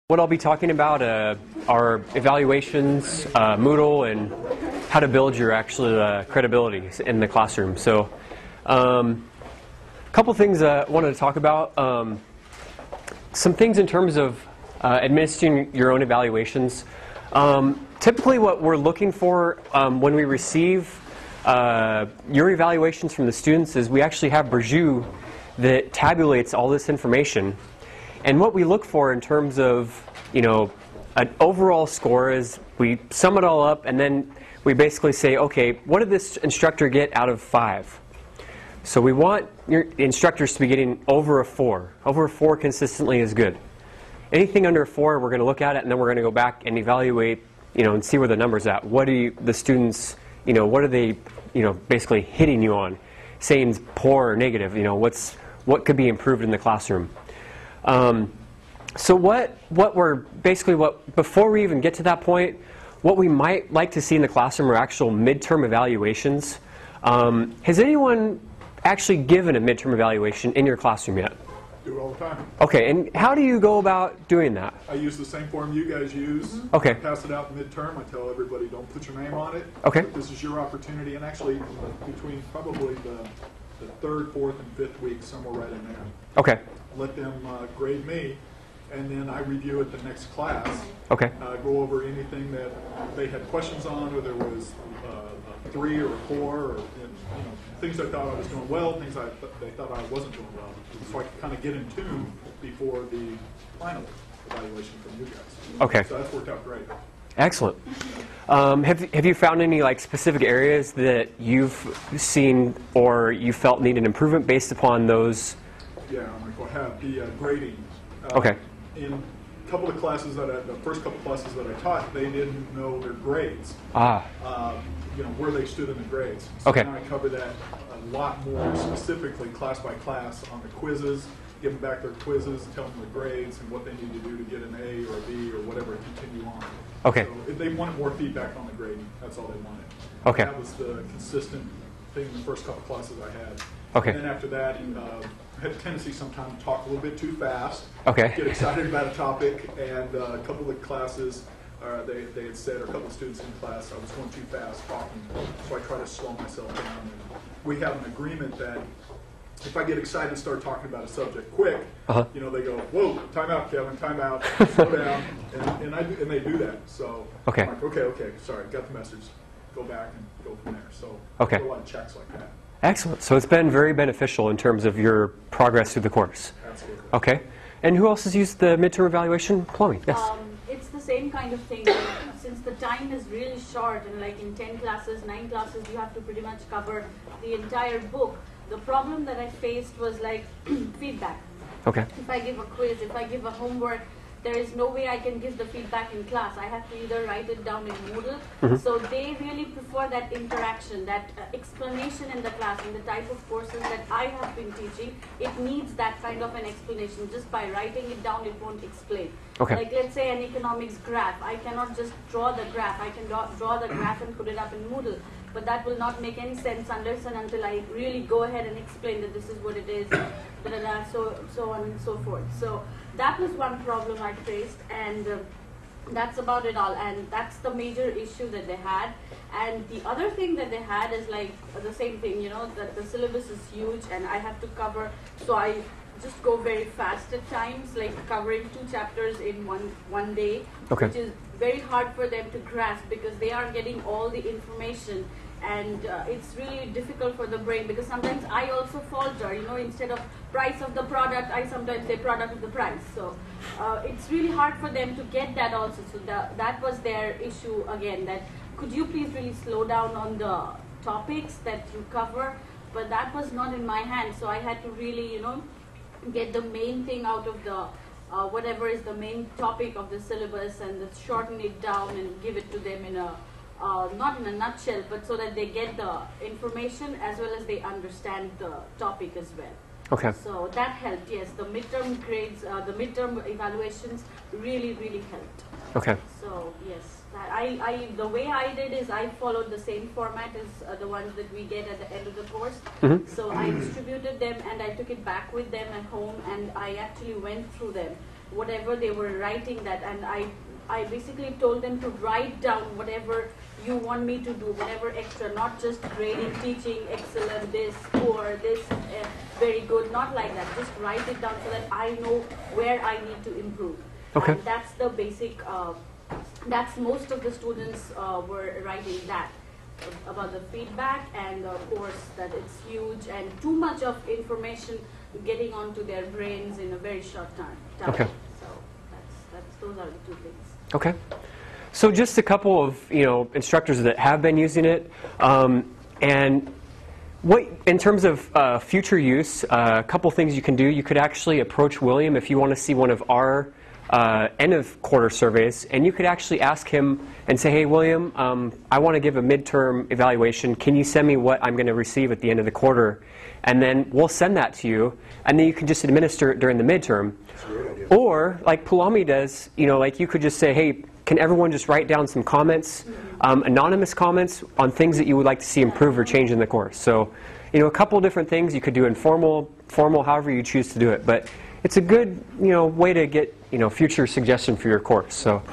What I'll be talking about are evaluations, Moodle, and how to build your actual credibility in the classroom. So a couple things I wanted to talk about. Some things in terms of administering your own evaluations. Typically what we're looking for when we receive your evaluations from the students is we actually have Burju that tabulates all this information. And what we look for in terms of, an overall score is we sum it all up and then we basically say, okay, what did this instructor get out of 5? So we want your instructors to be getting over a 4. Over a 4 consistently is good. Anything under a 4, we're going to look at it and then we're going to go back and evaluate, and see where the number's at. What do the students, what are they, basically hitting you on? Saying poor or negative, what could be improved in the classroom? So before we even get to that point, what we might like to see in the classroom are actual midterm evaluations. Has anyone actually given a midterm evaluation in your classroom yet? Do it all the time. Okay, and how do you go about doing that? I use the same form you guys use. Okay. I pass it out midterm. I tell everybody don't put your name on it. Okay. But this is your opportunity, and actually between probably the 3rd, 4th, and 5th week, somewhere right in there. Okay. Let them grade me, and then I review it the next class. Okay. Go over anything that they had questions on, or there was a 3 or a 4, or things I thought I was doing well, things they thought I wasn't doing well. So I could kind of get in tune before the final evaluation from you guys. Okay. So that's worked out great. Excellent. Have you found any specific areas that you've seen or you felt needed improvement based upon those? Yeah, I have the grading. Okay. In a couple of classes the first couple of classes that I taught, they didn't know their grades. Where they stood in the grades. So okay. Now I cover that a lot more specifically, class by class, on the quizzes. Give them back their quizzes, tell them the grades and what they need to do to get an A or a B or whatever, continue on. Okay. So if they wanted more feedback on the grading, that's all they wanted. Okay. That was the consistent thing in the first couple of classes I had. Okay. And then after that, I had a tendency sometimes to talk a little bit too fast. Okay. Get excited about a topic, and a couple of classes, they had said, or a couple of students in class, I was going too fast talking, so I try to slow myself down. And we have an agreement that if I get excited and start talking about a subject quick, they go, whoa, time out, Kevin, time out, slow down, and they do that. So okay. I'm like, okay, sorry, got the message. Go back and go from there. So okay. a lot of checks like that. Excellent. So it's been very beneficial in terms of your progress through the course. Absolutely. Okay. And who else has used the midterm evaluation? Chloe, yes. It's the same kind of thing. Since the time is really short, and like in 10 classes, 9 classes, you have to pretty much cover the entire book. The problem that I faced was feedback. Okay. If I give a quiz, if I give a homework, there is no way I can give the feedback in class. I have to either write it down in Moodle. Mm-hmm. So they really prefer that interaction, that explanation in the class. In the type of courses that I have been teaching, it needs that kind of an explanation. Just by writing it down, it won't explain. Okay. Like let's say an economics graph. I cannot just draw the graph. I can draw the graph and put it up in Moodle. But that will not make any sense unless and until I really go ahead and explain that this is what it is, so on and so forth. So that was one problem I faced, and that's about it all. And that's the major issue that they had. And the other thing that they had is the same thing, that the syllabus is huge and I have to cover, so I just go very fast at times, like covering 2 chapters in one day, okay. which is very hard for them to grasp because they are getting all the information. And it's really difficult for the brain because sometimes I also falter, instead of price of the product, I sometimes say product of the price. So it's really hard for them to get that also. So that was their issue again, that could you please really slow down on the topics that you cover? But that was not in my hands. So I had to really, get the main thing out of the, whatever is the main topic of the syllabus and shorten it down and give it to them in a, not in a nutshell, but so that they get the information as well as they understand the topic as well. Okay. So that helped, yes. The midterm grades, the midterm evaluations really, really helped. Okay. So yes, the way I did is I followed the same format as the ones that we get at the end of the course. Mm-hmm. So I distributed them and I took it back with them at home and I actually went through them. whatever they were writing that, and I basically told them to write down whatever you want me to do, whatever extra, not just grading, teaching, excellent, this, poor, this, very good, not like that. Just write it down so that I know where I need to improve. Okay. And that's the basic, that's most of the students were writing that about the feedback, and of course that it's huge and too much of information getting onto their brains in a very short time. Okay. So those are the two things. Okay. So just a couple of instructors that have been using it, and what in terms of future use, a couple things you can do. You could actually approach William if you want to see one of our end of quarter surveys, and you could actually ask him and say, hey William, I want to give a midterm evaluation. Can you send me what I'm going to receive at the end of the quarter? And then we'll send that to you, and then you can just administer it during the midterm. That's a great idea. Or like Pulami does, like you could just say, hey, can everyone just write down some comments, anonymous comments on things that you would like to see improve or change in the course. So, a couple different things you could do, informal, formal, however you choose to do it. But it's a good, way to get, future suggestion for your course. So.